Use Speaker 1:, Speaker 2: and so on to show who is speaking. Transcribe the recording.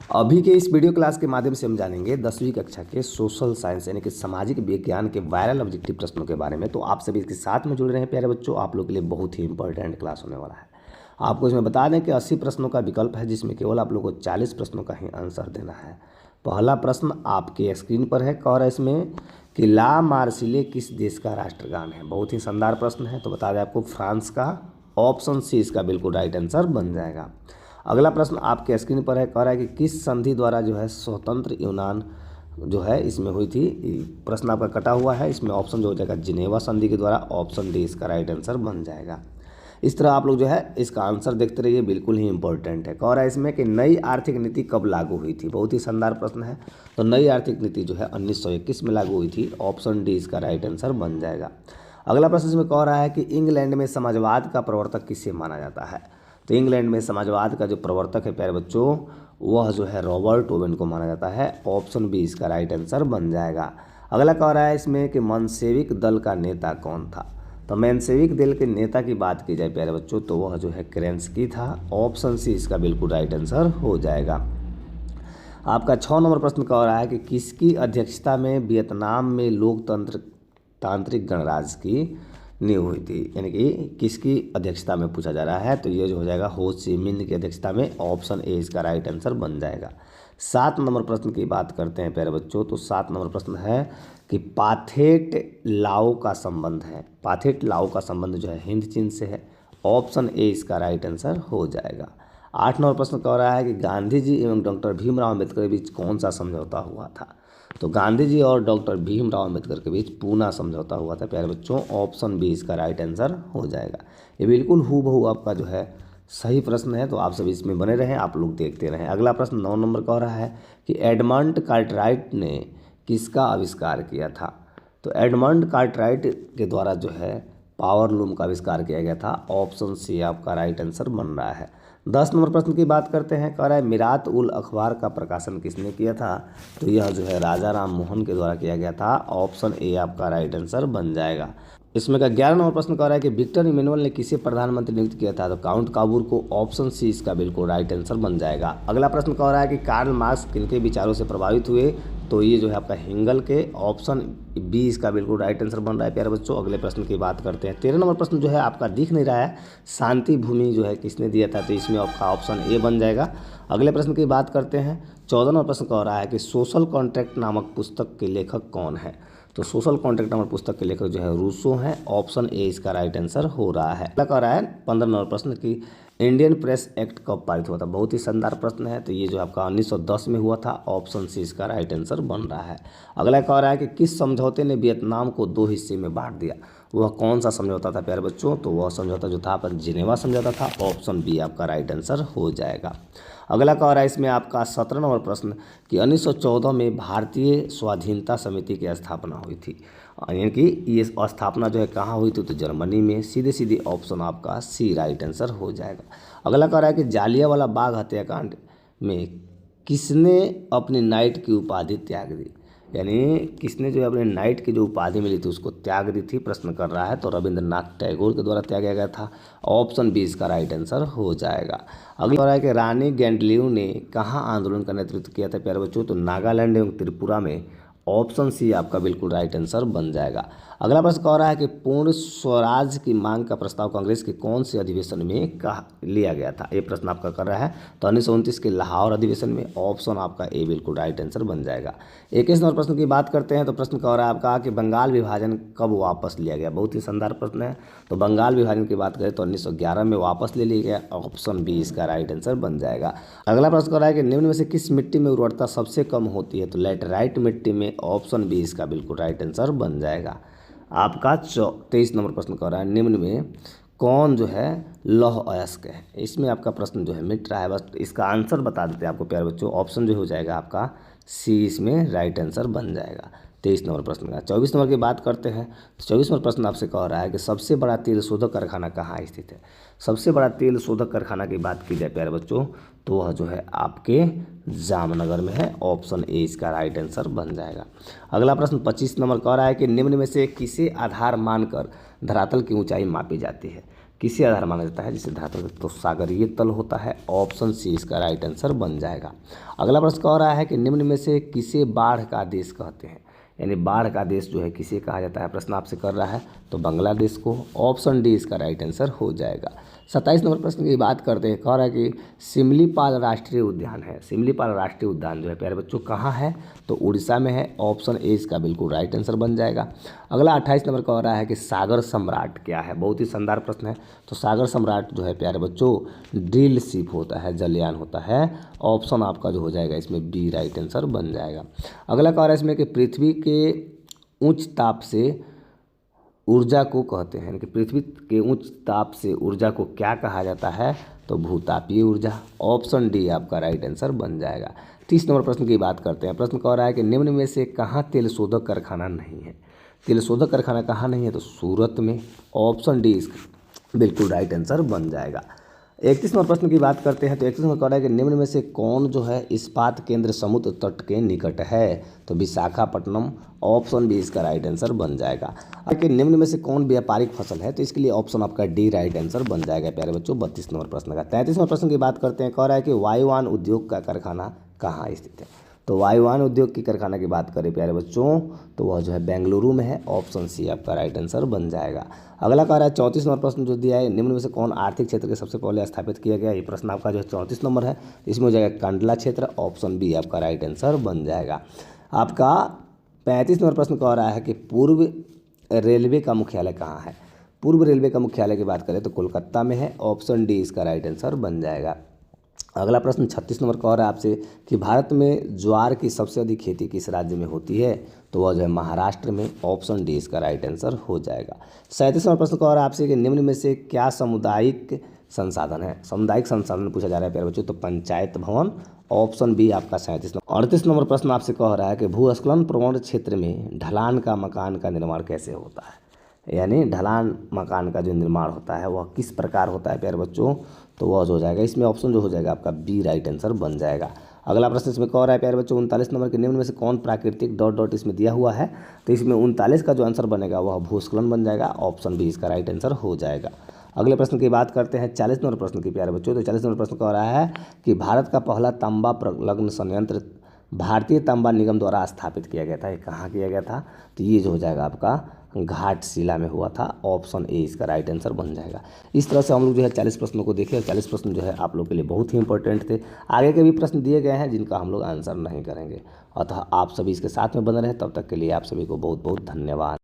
Speaker 1: अभी के इस वीडियो क्लास के माध्यम से हम जानेंगे 10वीं कक्षा के सोशल साइंस यानी कि सामाजिक विज्ञान के वायरल ऑब्जेक्टिव प्रश्नों के बारे में। तो आप सभी इसके साथ में जुड़ रहे हैं प्यारे बच्चों, आप लोग के लिए बहुत ही इंपॉर्टेंट क्लास होने वाला है। आपको इसमें बता दें कि 80 प्रश्नों का विकल्प है, जिसमें केवल आप लोग को 40 प्रश्नों का ही आंसर देना है। पहला प्रश्न आपके स्क्रीन पर है, कह रहा है इसमें कि ला मार्सिले किस देश का राष्ट्रगान है। बहुत ही शानदार प्रश्न है, तो बता दें आपको फ्रांस का। ऑप्शन सी इसका बिल्कुल राइट आंसर बन जाएगा। अगला प्रश्न आपके स्क्रीन पर है, कह रहा है कि किस संधि द्वारा जो है स्वतंत्र यूनान जो है इसमें हुई थी। प्रश्न आपका कटा हुआ है, इसमें ऑप्शन जो हो जाएगा जिनेवा संधि के द्वारा। ऑप्शन डी इसका राइट आंसर बन जाएगा। इस तरह आप लोग जो है इसका आंसर देखते रहिए, बिल्कुल ही इंपॉर्टेंट है। कह रहा है इसमें कि नई आर्थिक नीति कब लागू हुई थी। बहुत ही शानदार प्रश्न है। तो नई आर्थिक नीति जो है 1921 में लागू हुई थी। ऑप्शन डी इसका राइट आंसर बन जाएगा। अगला प्रश्न इसमें कह रहा है कि इंग्लैंड में समाजवाद का प्रवर्तक किसे माना जाता है। तो इंग्लैंड में समाजवाद का जो प्रवर्तक है प्यारे बच्चों, वह जो है रॉबर्ट ओवेन को माना जाता है। ऑप्शन बी इसका राइट आंसर बन जाएगा। अगला कह रहा है इसमें कि मनसेविक दल का नेता कौन था। तो मनसेविक दल के नेता की बात की जाए प्यारे बच्चों, तो वह जो है केरेंस्की था। ऑप्शन सी इसका बिल्कुल राइट आंसर हो जाएगा। आपका 6 नंबर प्रश्न कह रहा है कि किसकी अध्यक्षता में वियतनाम में लोकतंत्र तांत्रिक गणराज्य की नींव हुई थी, यानी कि किसकी अध्यक्षता में पूछा जा रहा है। तो ये जो हो जाएगा हो ची मिन्ह की अध्यक्षता में। ऑप्शन ए इसका राइट आंसर बन जाएगा। 7 नंबर प्रश्न की बात करते हैं प्यारे बच्चों। तो 7 नंबर प्रश्न है कि पाथेट लाओ का संबंध है। पाथेट लाओ का संबंध जो है हिंद चीन से है। ऑप्शन ए इसका राइट आंसर हो जाएगा। 8 नंबर प्रश्न कह रहा है कि गांधी जी एवं डॉक्टर भीमराव अम्बेडकर के बीच कौन सा समझौता हुआ था। तो गांधी जी और डॉक्टर भीमराव अम्बेडकर के बीच पूना समझौता हुआ था प्यारे बच्चों। ऑप्शन बी इसका राइट आंसर हो जाएगा। ये बिल्कुल हूबहू आपका जो है सही प्रश्न है, तो आप सभी इसमें बने रहें, आप लोग देखते रहें। अगला प्रश्न 9 नंबर कह रहा है कि एडमंड कार्टराइट ने किसका आविष्कार किया था। तो एडमंड कार्टराइट के द्वारा जो है पावर लूम का आविष्कार किया गया था। ऑप्शन सी आपका राइट आंसर बन रहा है। 10 नंबर प्रश्न की बात करते हैं। कह रहा है मिरात उल अखबार का प्रकाशन किसने किया था। तो यह जो है राजा राम मोहन के द्वारा किया गया था। ऑप्शन ए आपका राइट आंसर बन जाएगा। इसमें का 11 नंबर प्रश्न कह रहा है कि विक्टर इमैनुअल ने किसे प्रधानमंत्री नियुक्त किया था। तो काउंट काबूर को। ऑप्शन सी इसका बिल्कुल राइट आंसर बन जाएगा। अगला प्रश्न कह रहा है कि कार्ल मार्क्स किनके विचारों से प्रभावित हुए। तो ये जो है आपका हिंगल के। ऑप्शन बी इसका बिल्कुल राइट आंसर बन रहा है प्यारे बच्चों। अगले प्रश्न की बात करते हैं। 13 नंबर प्रश्न जो है आपका दिख नहीं रहा है, शांति भूमि जो है किसने दिया था। तो इसमें आपका ऑप्शन ए बन जाएगा। अगले प्रश्न की बात करते हैं। 14 नंबर प्रश्न कह रहा है कि सोशल कॉन्ट्रैक्ट नामक पुस्तक के लेखक कौन है। तो सोशल कॉन्ट्रैक्ट नामक पुस्तक के लेखक जो है रूसो हैं। ऑप्शन ए इसका राइट आंसर हो रहा है। अगला कह रहा है 15 नंबर प्रश्न की इंडियन प्रेस एक्ट कब पारित हुआ था। बहुत ही शानदार प्रश्न है। तो ये जो आपका 1910 में हुआ था। ऑप्शन सी इसका राइट आंसर बन रहा है। अगला कह रहा है कि किस समझौते ने वियतनाम को 2 हिस्से में बांट दिया। वह कौन सा समझौता था प्यारे बच्चों। तो वह समझौता जो था आपका जिनेवा समझौता था। ऑप्शन बी आपका राइट आंसर हो जाएगा। अगला कह रहा है इसमें आपका 17 नंबर प्रश्न कि 1914 में भारतीय स्वाधीनता समिति की स्थापना हुई थी, यानी कि ये स्थापना जो है कहाँ हुई थी। तो जर्मनी में। सीधे सीधे ऑप्शन आपका सी राइट आंसर हो जाएगा। अगला कह रहा है कि जालियांवाला बाग हत्याकांड में किसने अपनी नाइट की उपाधि त्याग दी, यानी किसने जो अपने नाइट की जो उपाधि मिली थी उसको त्याग दी थी। प्रश्न कर रहा है। तो रविंद्रनाथ टैगोर के द्वारा त्यागा गया था। ऑप्शन बी इसका राइट आंसर हो जाएगा। अगला कह रहा है कि रानी गैंडलियू ने कहाँ आंदोलन का नेतृत्व किया था प्यारे बच्चों। तो नागालैंड एवं त्रिपुरा में। ऑप्शन सी आपका बिल्कुल राइट आंसर बन जाएगा। अगला प्रश्न कह रहा है कि पूर्ण स्वराज की मांग का प्रस्ताव कांग्रेस के कौन से अधिवेशन में कहा लिया गया था। ये प्रश्न आपका कर रहा है। तो 1929 के लाहौर अधिवेशन में। ऑप्शन आपका ए बिल्कुल राइट आंसर बन जाएगा। 21 नंबर प्रश्न की बात करते हैं। तो प्रश्न कह रहा है आपका कि बंगाल विभाजन कब वापस लिया गया। बहुत ही शानदार प्रश्न है। तो बंगाल विभाजन की बात करें तो 1911 में वापस ले लिया गया। ऑप्शन बी इसका राइट आंसर बन जाएगा। अगला प्रश्न कह रहा है कि निम्न में से किस मिट्टी में उर्वरता सबसे कम होती है। तो लैटेराइट मिट्टी में। ऑप्शन बी इसका बिल्कुल राइट आंसर बन जाएगा। आपका 23 नंबर प्रश्न कह रहा है निम्न में कौन जो है लौह अयस्क है। इसमें आपका प्रश्न जो है मिट रहा है, बस इसका आंसर बता देते हैं आपको प्यारे बच्चों। ऑप्शन जो हो जाएगा आपका सी इसमें राइट आंसर बन जाएगा 23 नंबर प्रश्न का। 24 नंबर की बात करते हैं। तो 24 नंबर प्रश्न आपसे कह रहा है कि सबसे बड़ा तेल शोधक कारखाना कहाँ स्थित है। सबसे बड़ा तेल शोधक कारखाना की बात की जाए प्यारे बच्चों, तो वह जो है आपके जामनगर में है। ऑप्शन ए इसका राइट आंसर बन जाएगा। अगला प्रश्न 25 नंबर कह रहा है कि निम्न में से किसे आधार मानकर धरातल की ऊंचाई मापी जाती है। किसे आधार माना जाता है? जिसे धरातल, तो सागरीय तल होता है। ऑप्शन सी इसका राइट आंसर बन जाएगा। अगला प्रश्न कह रहा है कि निम्न में से किसे बाढ़ का देश कहते हैं? यानी बाढ़ का देश जो है किसे कहा जाता है, प्रश्न आपसे कर रहा है, तो बांग्लादेश को। ऑप्शन डी इसका राइट आंसर हो जाएगा। 27 नंबर प्रश्न की बात करते हैं। कह रहा है कि सिमलीपाल राष्ट्रीय उद्यान है, सिमलीपाल राष्ट्रीय उद्यान जो है प्यारे बच्चों कहाँ है? तो उड़ीसा में है। ऑप्शन ए इसका बिल्कुल राइट आंसर बन जाएगा। अगला 28 नंबर कह रहा है कि सागर सम्राट क्या है? बहुत ही शानदार प्रश्न है। तो सागर सम्राट जो है प्यारे बच्चों ड्रिल शिप होता है, जलयान होता है। ऑप्शन आपका जो हो जाएगा इसमें बी राइट आंसर बन जाएगा। अगला कह रहा है इसमें कि पृथ्वी के उच्च ताप से ऊर्जा को कहते हैं, कि पृथ्वी के उच्च ताप से ऊर्जा को क्या कहा जाता है? तो भूतापीय ऊर्जा। ऑप्शन डी आपका राइट आंसर बन जाएगा। 30 नंबर प्रश्न की बात करते हैं। प्रश्न कह रहा है कि निम्न में से कहाँ तेल शोधक कारखाना नहीं है? तेल शोधक कारखाना कहाँ नहीं है? तो सूरत में। ऑप्शन डी इसका बिल्कुल राइट आंसर बन जाएगा। 31 नंबर प्रश्न की बात करते हैं। तो 31 नंबर कह रहा है कि निम्न में से कौन जो है इस्पात केंद्र समुद्र तट के निकट है? तो विशाखापट्टनम। ऑप्शन बी इसका राइट आंसर बन जाएगा। कि निम्न में से कौन व्यापारिक फसल है? तो इसके लिए ऑप्शन आपका डी राइट आंसर बन जाएगा प्यारे बच्चों 32 नंबर प्रश्न का। 33 नंबर प्रश्न की बात करते हैं। कह रहा है कि वायुयान उद्योग का कारखाना कहाँ स्थित है? तो वायुयान उद्योग की कारखाना की बात करें प्यारे बच्चों तो वह जो है बेंगलुरु में है। ऑप्शन सी आपका राइट आंसर बन जाएगा। अगला कह रहा है 34 नंबर प्रश्न जो दिया है, निम्न में से कौन आर्थिक क्षेत्र के सबसे पहले स्थापित किया गया? ये प्रश्न आपका जो है 34 नंबर है। इसमें हो जाएगा कांडला क्षेत्र। ऑप्शन बी आपका राइट आंसर बन जाएगा। आपका 35 नंबर प्रश्न कह रहा है कि पूर्व रेलवे का मुख्यालय कहाँ है? पूर्व रेलवे का मुख्यालय की बात करें तो कोलकाता में है। ऑप्शन डी इसका राइट आंसर बन जाएगा। अगला प्रश्न 36 नंबर कह रहा है आपसे कि भारत में ज्वार की सबसे अधिक खेती किस राज्य में होती है? तो वह जो है महाराष्ट्र में। ऑप्शन डी इसका राइट आंसर हो जाएगा। 37 नंबर प्रश्न कह रहा है आपसे कि निम्न में से क्या सामुदायिक संसाधन है? सामुदायिक संसाधन पूछा जा रहा है प्यारे बच्चों, तो पंचायत भवन। ऑप्शन बी आपका 37 नंबर। 38 नंबर प्रश्न आपसे कह रहा है कि भूस्खलन प्रवण क्षेत्र में ढलान का मकान का निर्माण कैसे होता है? यानी ढलान मकान का जो निर्माण होता है वह किस प्रकार होता है प्यारे बच्चों? तो वह हो जाएगा इसमें ऑप्शन जो हो जाएगा आपका बी राइट आंसर बन जाएगा। अगला प्रश्न इसमें कह रहा है प्यारे बच्चों 39 नंबर के निम्न में से कौन प्राकृतिक डॉट डॉट इसमें दिया हुआ है? तो इसमें 39 का जो आंसर बनेगा वह भूस्खलन बन जाएगा। ऑप्शन बी इसका राइट आंसर हो जाएगा। अगले प्रश्न की बात करते हैं 40 नंबर प्रश्न की प्यारे बच्चों। तो 40 नंबर प्रश्न कह रहा है कि भारत का पहला तांबा प्रलग्न संयंत्र भारतीय तांबा निगम द्वारा स्थापित किया गया था। ये कहाँ किया गया था? तो ये जो हो जाएगा आपका घाटशिला में हुआ था। ऑप्शन ए इसका राइट आंसर बन जाएगा। इस तरह से हम लोग जो है 40 प्रश्नों को देखे और 40 प्रश्न जो है आप लोग के लिए बहुत ही इंपॉर्टेंट थे। आगे के भी प्रश्न दिए गए हैं जिनका हम लोग आंसर नहीं करेंगे, अतः आप सभी इसके साथ में बने रहें। तब तक के लिए आप सभी को बहुत बहुत धन्यवाद।